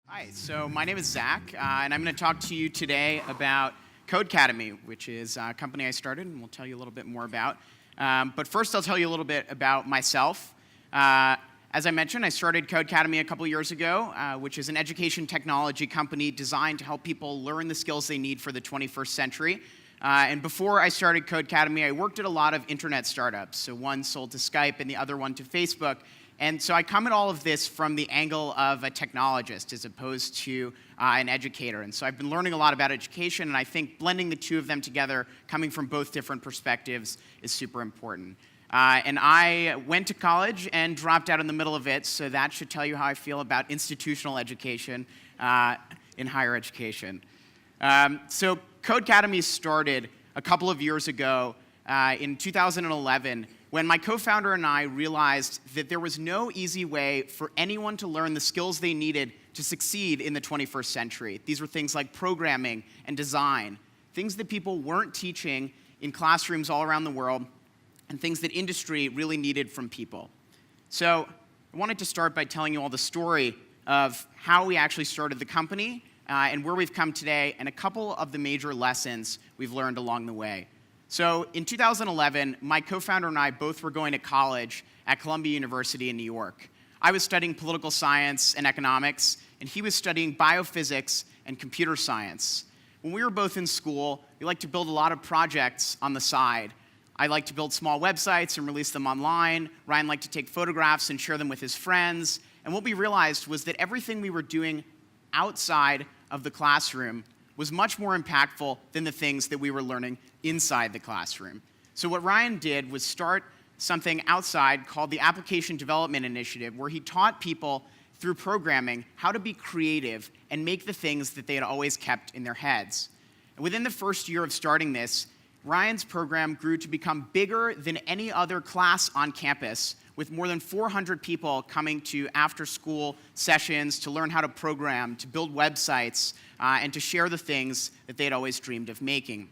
Hi, so my name is Zach, and I'm going to talk to you today about Codeacademy, which is a company I started, and we'll tell you a little bit more about. But first, I'll tell you a little bit about myself. As I mentioned, I started Codeacademy a couple years ago, which is an education technology company designed to help people learn the skills they need for the 21st century. And before I started Codeacademy, I worked at a lot of internet startups. So one sold to Skype and the other one to Facebook. And so I come at all of this from the angle of a technologist as opposed to an educator. And so I've been learning a lot about education, and I think blending the two of them together, coming from both different perspectives, is super important. And I went to college and dropped out in the middle of it, so that should tell you how I feel about institutional education in higher education. So Codeacademy started a couple of years ago in 2011 when my co-founder and I realized that there was no easy way for anyone to learn the skills they needed to succeed in the 21st century. These were things like programming and design, things that people weren't teaching in classrooms all around the world, and things that industry really needed from people. So I wanted to start by telling you all the story of how we actually started the company and where we've come today, and a couple of the major lessons we've learned along the way. So in 2011, my co-founder and I both were going to college at Columbia University in New York. I was studying political science and economics, and he was studying biophysics and computer science. When we were both in school, we liked to build a lot of projects on the side. I liked to build small websites and release them online. Ryan liked to take photographs and share them with his friends. And what we realized was that everything we were doing outside of the classroom was much more impactful than the things that we were learning inside the classroom. So what Ryan did was start something outside called the Application Development Initiative, where he taught people through programming how to be creative and make the things that they had always kept in their heads. And within the first year of starting this, Ryan's program grew to become bigger than any other class on campus, with more than 400 people coming to after-school sessions to learn how to program, to build websites, and to share the things that they'd always dreamed of making.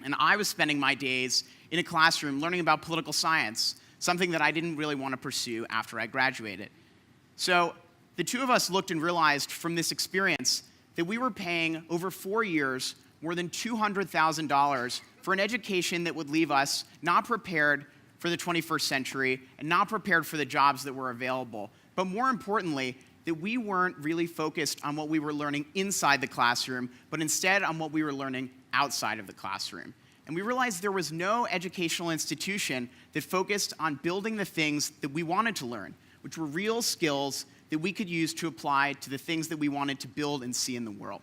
And I was spending my days in a classroom learning about political science, something that I didn't really want to pursue after I graduated. So the two of us looked and realized from this experience that we were paying over 4 years more than $200,000 for an education that would leave us not prepared for the 21st century and not prepared for the jobs that were available. But more importantly, that we weren't really focused on what we were learning inside the classroom, but instead on what we were learning outside of the classroom. And we realized there was no educational institution that focused on building the things that we wanted to learn, which were real skills that we could use to apply to the things that we wanted to build and see in the world.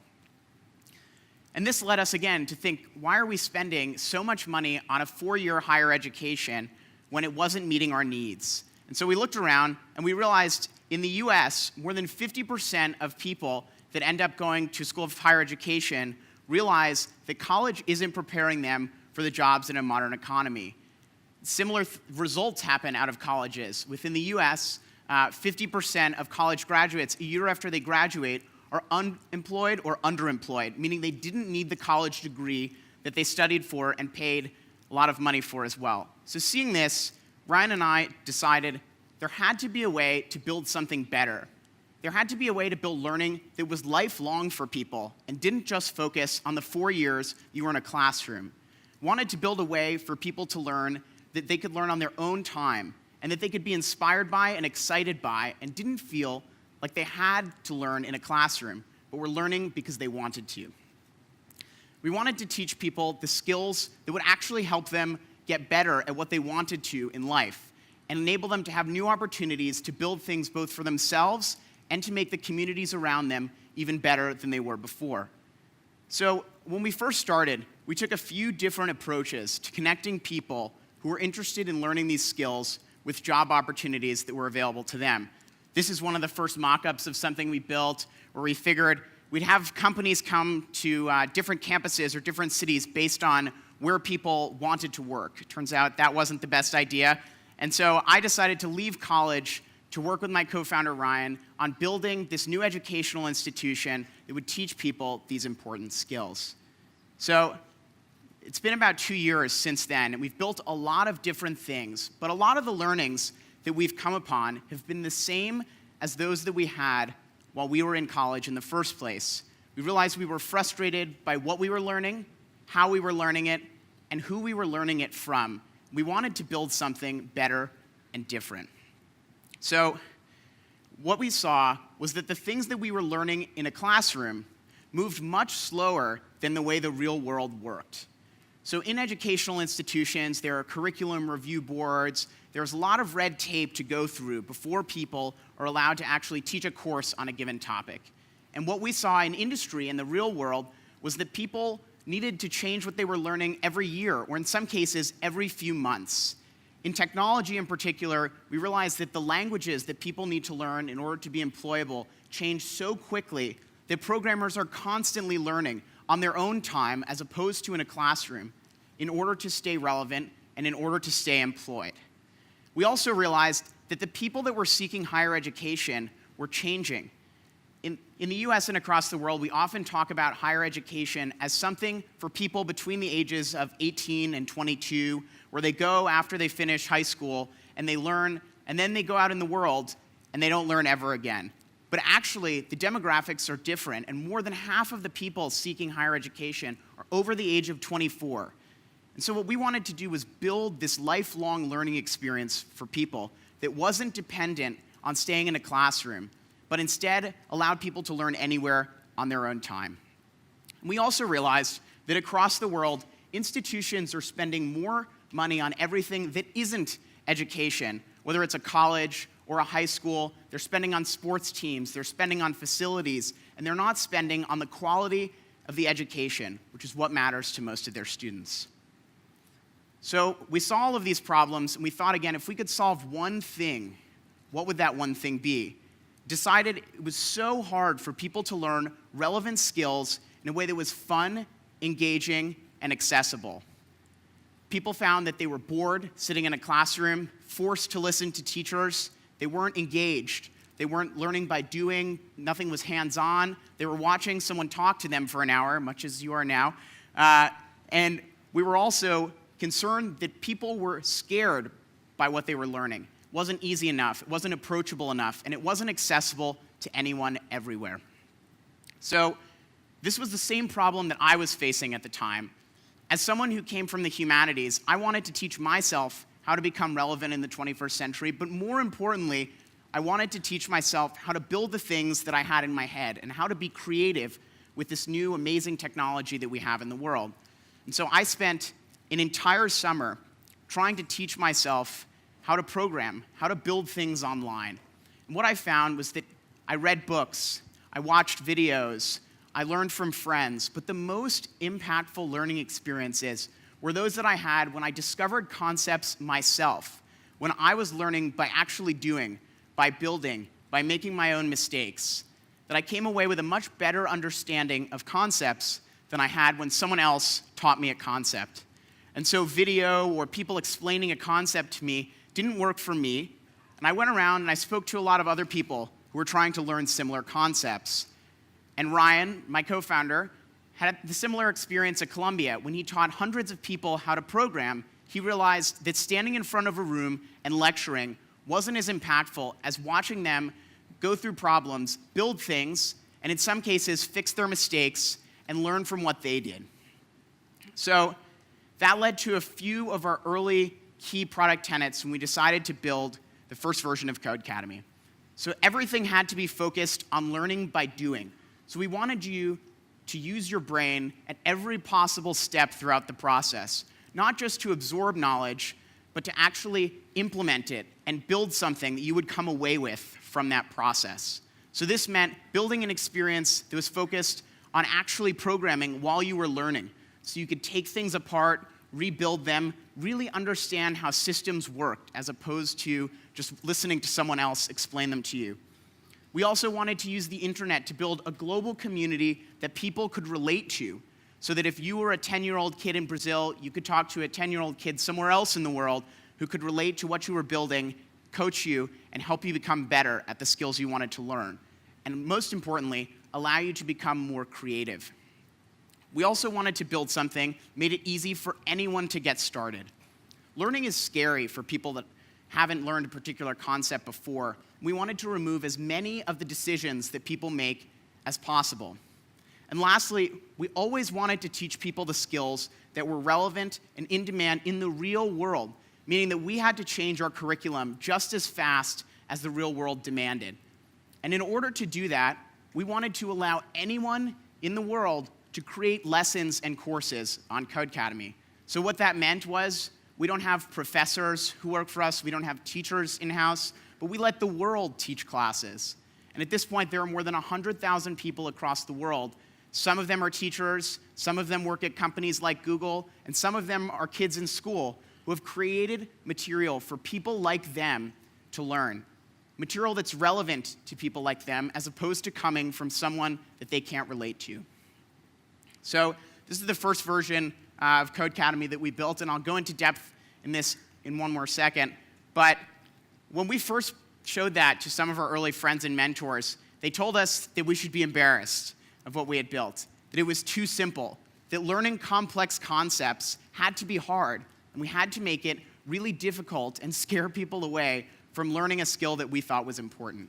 And this led us again to think, why are we spending so much money on a 4-year higher education when it wasn't meeting our needs? And so we looked around and we realized in the US, more than 50% of people that end up going to school of higher education realize that college isn't preparing them for the jobs in a modern economy. Similar results happen out of colleges. Within the US, 50% of college graduates, a year after they graduate, are unemployed or underemployed, meaning they didn't need the college degree that they studied for and paid a lot of money for as well. So seeing this, Ryan and I decided there had to be a way to build something better. There had to be a way to build learning that was lifelong for people and didn't just focus on the 4 years you were in a classroom. Wanted to build a way for people to learn that they could learn on their own time and that they could be inspired by and excited by and didn't feel like they had to learn in a classroom, but were learning because they wanted to. We wanted to teach people the skills that would actually help them get better at what they wanted to in life and enable them to have new opportunities to build things both for themselves and to make the communities around them even better than they were before. So when we first started, we took a few different approaches to connecting people who were interested in learning these skills with job opportunities that were available to them. This is one of the first mock-ups of something we built where we figured we'd have companies come to different campuses or different cities based on where people wanted to work. It turns out that wasn't the best idea. And so I decided to leave college to work with my co-founder Ryan on building this new educational institution that would teach people these important skills. So it's been about 2 years since then, and we've built a lot of different things, but a lot of the learnings that we've come upon have been the same as those that we had while we were in college in the first place. We realized we were frustrated by what we were learning, how we were learning it, and who we were learning it from. We wanted to build something better and different. So what we saw was that the things that we were learning in a classroom moved much slower than the way the real world worked. So in educational institutions, there are curriculum review boards. There's a lot of red tape to go through before people are allowed to actually teach a course on a given topic. And what we saw in industry, in the real world, was that people needed to change what they were learning every year, or in some cases, every few months. In technology in particular, we realized that the languages that people need to learn in order to be employable change so quickly that programmers are constantly learning on their own time as opposed to in a classroom in order to stay relevant and in order to stay employed. We also realized that the people that were seeking higher education were changing. In the US and across the world, we often talk about higher education as something for people between the ages of 18 and 22, where they go after they finish high school and they learn, and then they go out in the world and they don't learn ever again. But actually, the demographics are different, and more than half of the people seeking higher education are over the age of 24. And so what we wanted to do was build this lifelong learning experience for people that wasn't dependent on staying in a classroom, but instead allowed people to learn anywhere on their own time. And we also realized that across the world, institutions are spending more money on everything that isn't education, whether it's a college or a high school. They're spending on sports teams, they're spending on facilities, and they're not spending on the quality of the education, which is what matters to most of their students. So we saw all of these problems, and we thought again, if we could solve one thing, what would that one thing be? Decided it was so hard for people to learn relevant skills in a way that was fun, engaging, and accessible. People found that they were bored sitting in a classroom, forced to listen to teachers. They weren't engaged. They weren't learning by doing. Nothing was hands-on. They were watching someone talk to them for an hour, much as you are now. And we were also concerned that people were scared by what they were learning. It wasn't easy enough, it wasn't approachable enough, and it wasn't accessible to anyone everywhere. So this was the same problem that I was facing at the time. As someone who came from the humanities, I wanted to teach myself how to become relevant in the 21st century, but more importantly, I wanted to teach myself how to build the things that I had in my head and how to be creative with this new amazing technology that we have in the world. And so I spent an entire summer trying to teach myself how to program, how to build things online. And what I found was that I read books, I watched videos, I learned from friends, but the most impactful learning experiences were those that I had when I discovered concepts myself, when I was learning by actually doing, by building, by making my own mistakes, that I came away with a much better understanding of concepts than I had when someone else taught me a concept. And so video or people explaining a concept to me didn't work for me, and I went around and I spoke to a lot of other people who were trying to learn similar concepts. And Ryan, my co-founder, had the similar experience at Columbia. When he taught hundreds of people how to program, he realized that standing in front of a room and lecturing wasn't as impactful as watching them go through problems, build things, and in some cases fix their mistakes and learn from what they did. So that led to a few of our early key product tenets when we decided to build the first version of Codeacademy. So everything had to be focused on learning by doing. So we wanted you to use your brain at every possible step throughout the process, not just to absorb knowledge, but to actually implement it and build something that you would come away with from that process. So this meant building an experience that was focused on actually programming while you were learning. So you could take things apart, rebuild them, really understand how systems worked as opposed to just listening to someone else explain them to you. We also wanted to use the internet to build a global community that people could relate to, so that if you were a 10-year-old kid in Brazil, you could talk to a 10-year-old kid somewhere else in the world who could relate to what you were building, coach you, and help you become better at the skills you wanted to learn. And most importantly, allow you to become more creative. We also wanted to build something that made it easy for anyone to get started. Learning is scary for people that haven't learned a particular concept before. We wanted to remove as many of the decisions that people make as possible. And lastly, we always wanted to teach people the skills that were relevant and in demand in the real world, meaning that we had to change our curriculum just as fast as the real world demanded. And in order to do that, we wanted to allow anyone in the world to create lessons and courses on Codeacademy. So what that meant was, we don't have professors who work for us, we don't have teachers in-house, but we let the world teach classes. And at this point, there are more than 100,000 people across the world. Some of them are teachers, some of them work at companies like Google, and some of them are kids in school who have created material for people like them to learn. Material that's relevant to people like them, as opposed to coming from someone that they can't relate to. So this is the first version of Codeacademy that we built, and I'll go into depth in this in one more second. But when we first showed that to some of our early friends and mentors, they told us that we should be embarrassed of what we had built, that it was too simple, that learning complex concepts had to be hard, and we had to make it really difficult and scare people away from learning a skill that we thought was important.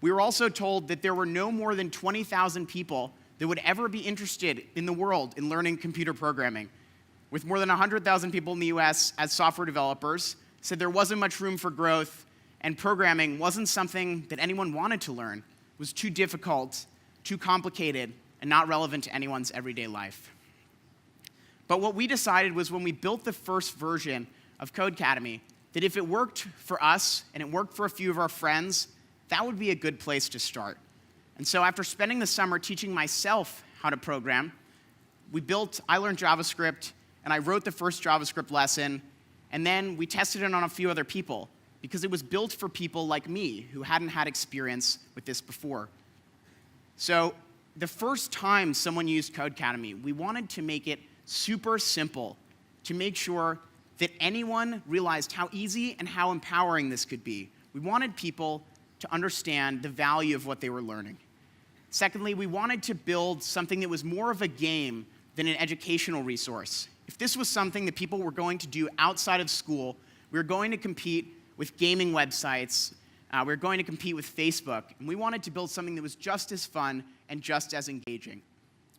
We were also told that there were no more than 20,000 people that would ever be interested in the world in learning computer programming. With more than 100,000 people in the US as software developers, said there wasn't much room for growth, and programming wasn't something that anyone wanted to learn. It was too difficult, too complicated, and not relevant to anyone's everyday life. But what we decided was, when we built the first version of Codeacademy, that if it worked for us and it worked for a few of our friends, that would be a good place to start. And so after spending the summer teaching myself how to program, I learned JavaScript, and I wrote the first JavaScript lesson, and then we tested it on a few other people, because it was built for people like me who hadn't had experience with this before. So the first time someone used Codeacademy, we wanted to make it super simple, to make sure that anyone realized how easy and how empowering this could be. We wanted people to understand the value of what they were learning. Secondly, we wanted to build something that was more of a game than an educational resource. If this was something that people were going to do outside of school, we were going to compete with gaming websites, we were going to compete with Facebook, and we wanted to build something that was just as fun and just as engaging.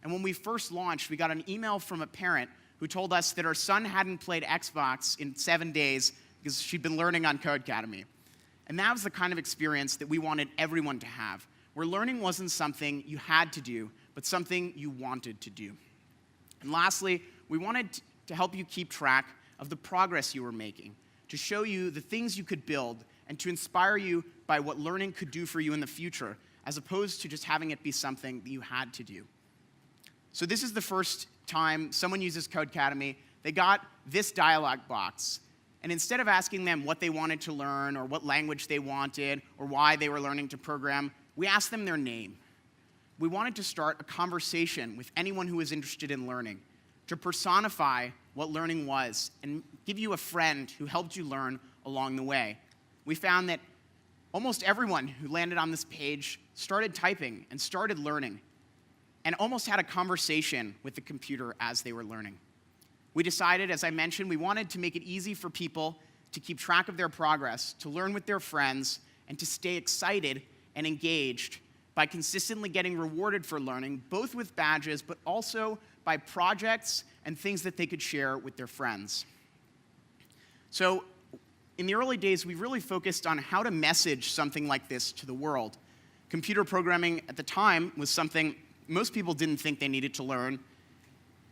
And when we first launched, we got an email from a parent who told us that her son hadn't played Xbox in 7 days because she'd been learning on Codeacademy. And that was the kind of experience that we wanted everyone to have, where learning wasn't something you had to do, but something you wanted to do. And lastly, we wanted to help you keep track of the progress you were making, to show you the things you could build, and to inspire you by what learning could do for you in the future, as opposed to just having it be something that you had to do. So this is the first time someone uses Codeacademy. They got this dialog box. And instead of asking them what they wanted to learn, or what language they wanted, or why they were learning to program, we asked them their name. We wanted to start a conversation with anyone who was interested in learning, to personify what learning was, and give you a friend who helped you learn along the way. We found that almost everyone who landed on this page started typing and started learning, and almost had a conversation with the computer as they were learning. We decided, as I mentioned, we wanted to make it easy for people to keep track of their progress, to learn with their friends, and to stay excited and engaged by consistently getting rewarded for learning, both with badges, but also by projects and things that they could share with their friends. So in the early days, we really focused on how to message something like this to the world. Computer programming at the time was something most people didn't think they needed to learn,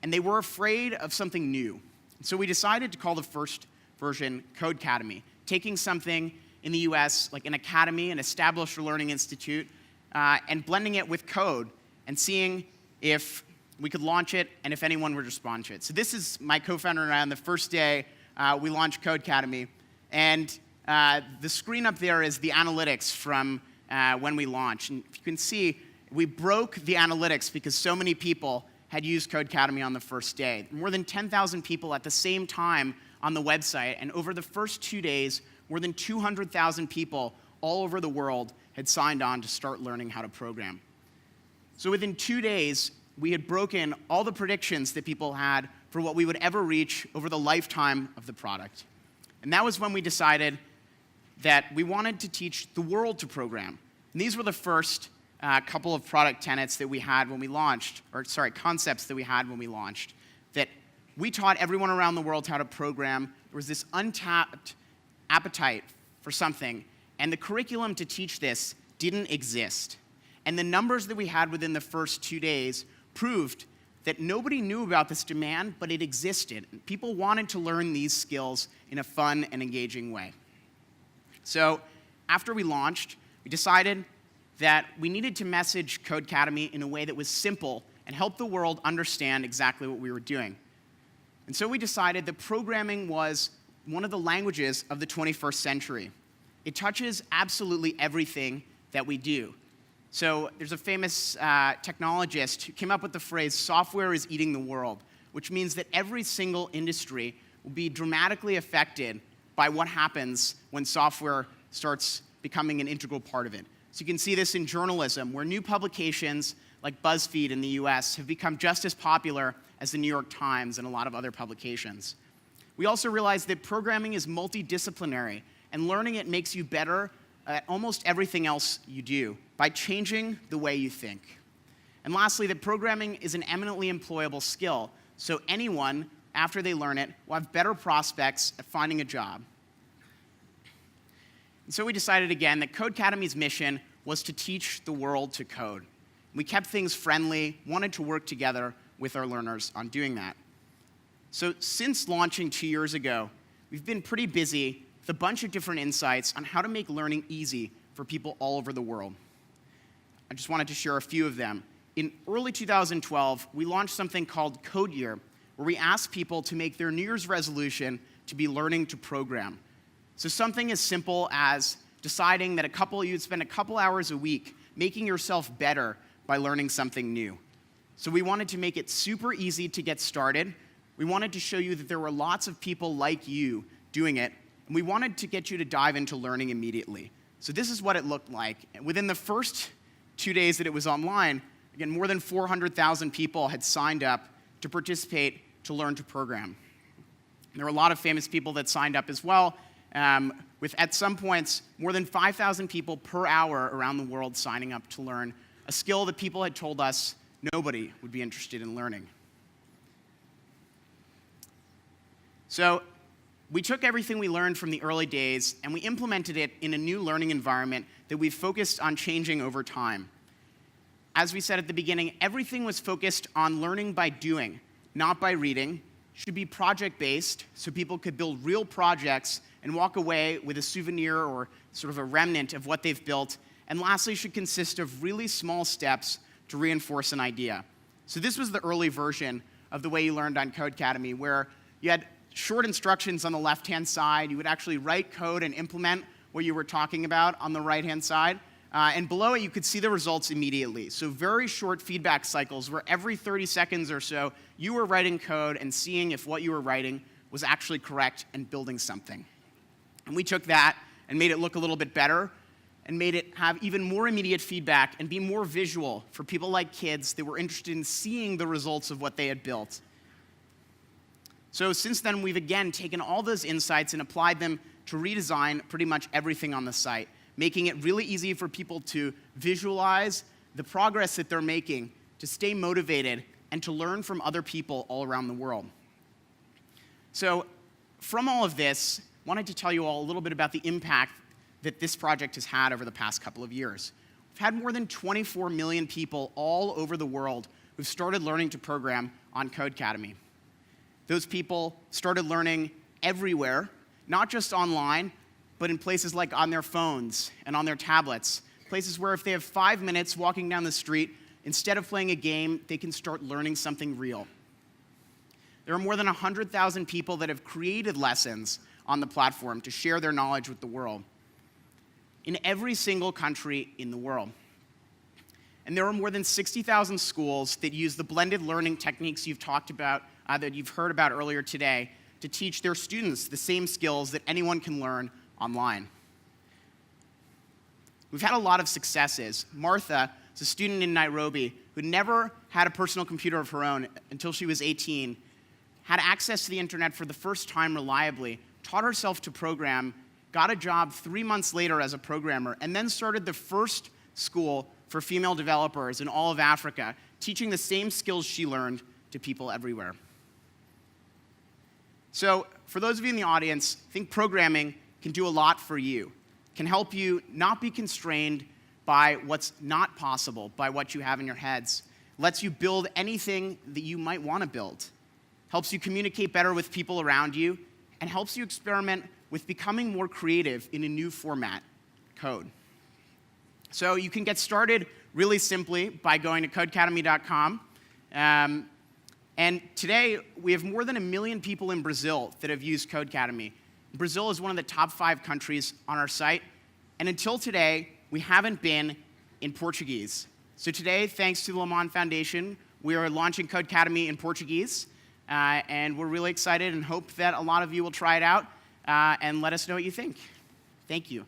and they were afraid of something new. So we decided to call the first version Codeacademy, taking something in the US, like an academy, an established learning institute, and blending it with code, and seeing if we could launch it and if anyone would respond to it. So this is my co-founder and I on the first day we launched Codeacademy. And the screen up there is the analytics from when we launched. And if you can see, we broke the analytics because so many people had used Codeacademy on the first day. More than 10,000 people at the same time on the website, and over the first 2 days, more than 200,000 people all over the world had signed on to start learning how to program. So within 2 days, we had broken all the predictions that people had for what we would ever reach over the lifetime of the product. And that was when we decided that we wanted to teach the world to program. And these were the first couple of product tenets that we had when we launched, concepts that we had when we launched, that we taught everyone around the world how to program. There was this untapped appetite for something, and the curriculum to teach this didn't exist. And the numbers that we had within the first 2 days proved that nobody knew about this demand, but it existed. People wanted to learn these skills in a fun and engaging way. So after we launched, we decided that we needed to message Codeacademy in a way that was simple and help the world understand exactly what we were doing. And so we decided that programming was one of the languages of the 21st century. It touches absolutely everything that we do. So there's a famous technologist who came up with the phrase, software is eating the world, which means that every single industry will be dramatically affected by what happens when software starts becoming an integral part of it. So you can see this in journalism, where new publications like BuzzFeed in the US have become just as popular as the New York Times and a lot of other publications. We also realized that programming is multidisciplinary, and learning it makes you better at almost everything else you do by changing the way you think. And lastly, that programming is an eminently employable skill, so anyone, after they learn it, will have better prospects at finding a job. And so we decided again that Codeacademy's mission was to teach the world to code. We kept things friendly, wanted to work together with our learners on doing that. So since launching 2 years ago, we've been pretty busy with a bunch of different insights on how to make learning easy for people all over the world. I just wanted to share a few of them. In early 2012, we launched something called Code Year, where we asked people to make their New Year's resolution to be learning to program. So something as simple as deciding that you'd spend a couple hours a week making yourself better by learning something new. So we wanted to make it super easy to get started. We wanted to show you that there were lots of people like you doing it, and we wanted to get you to dive into learning immediately. So this is what it looked like. Within the first 2 days that it was online, again, more than 400,000 people had signed up to participate to learn to program. There were a lot of famous people that signed up as well, with at some points more than 5,000 people per hour around the world signing up to learn a skill that people had told us nobody would be interested in learning. So we took everything we learned from the early days and we implemented it in a new learning environment that we've focused on changing over time. As we said at the beginning, everything was focused on learning by doing, not by reading. It should be project-based, so people could build real projects and walk away with a souvenir or sort of a remnant of what they've built. And lastly, should consist of really small steps to reinforce an idea. So this was the early version of the way you learned on Codeacademy, where you had short instructions on the left-hand side. You would actually write code and implement what you were talking about on the right-hand side. And below it, you could see the results immediately. So very short feedback cycles where every 30 seconds or so, you were writing code and seeing if what you were writing was actually correct and building something. And we took that and made it look a little bit better and made it have even more immediate feedback and be more visual for people like kids that were interested in seeing the results of what they had built. So since then, we've again taken all those insights and applied them to redesign pretty much everything on the site, making it really easy for people to visualize the progress that they're making, to stay motivated, and to learn from other people all around the world. So from all of this, I wanted to tell you all a little bit about the impact that this project has had over the past couple of years. We've had more than 24 million people all over the world who've started learning to program on Codeacademy. Those people started learning everywhere, not just online, but in places like on their phones and on their tablets, places where if they have 5 minutes walking down the street, instead of playing a game, they can start learning something real. There are more than 100,000 people that have created lessons on the platform to share their knowledge with the world in every single country in the world. And there are more than 60,000 schools that use the blended learning techniques you've talked about, that you've heard about earlier today, to teach their students the same skills that anyone can learn online. We've had a lot of successes. Martha is a student in Nairobi who never had a personal computer of her own until she was 18, had access to the internet for the first time reliably, taught herself to program, got a job 3 months later as a programmer, and then started the first school for female developers in all of Africa, teaching the same skills she learned to people everywhere. So, for those of you in the audience, I think programming can do a lot for you. Can help you not be constrained by what's not possible, by what you have in your heads. Lets you build anything that you might want to build. Helps you communicate better with people around you, and helps you experiment with becoming more creative in a new format, code. So you can get started really simply by going to Codeacademy.com. And today, we have more than 1 million people in Brazil that have used Codeacademy. Brazil is one of the top 5 countries on our site. And until today, we haven't been in Portuguese. So today, thanks to the Le Monde Foundation, we are launching Codeacademy in Portuguese. And we're really excited and hope that a lot of you will try it out and let us know what you think. Thank you.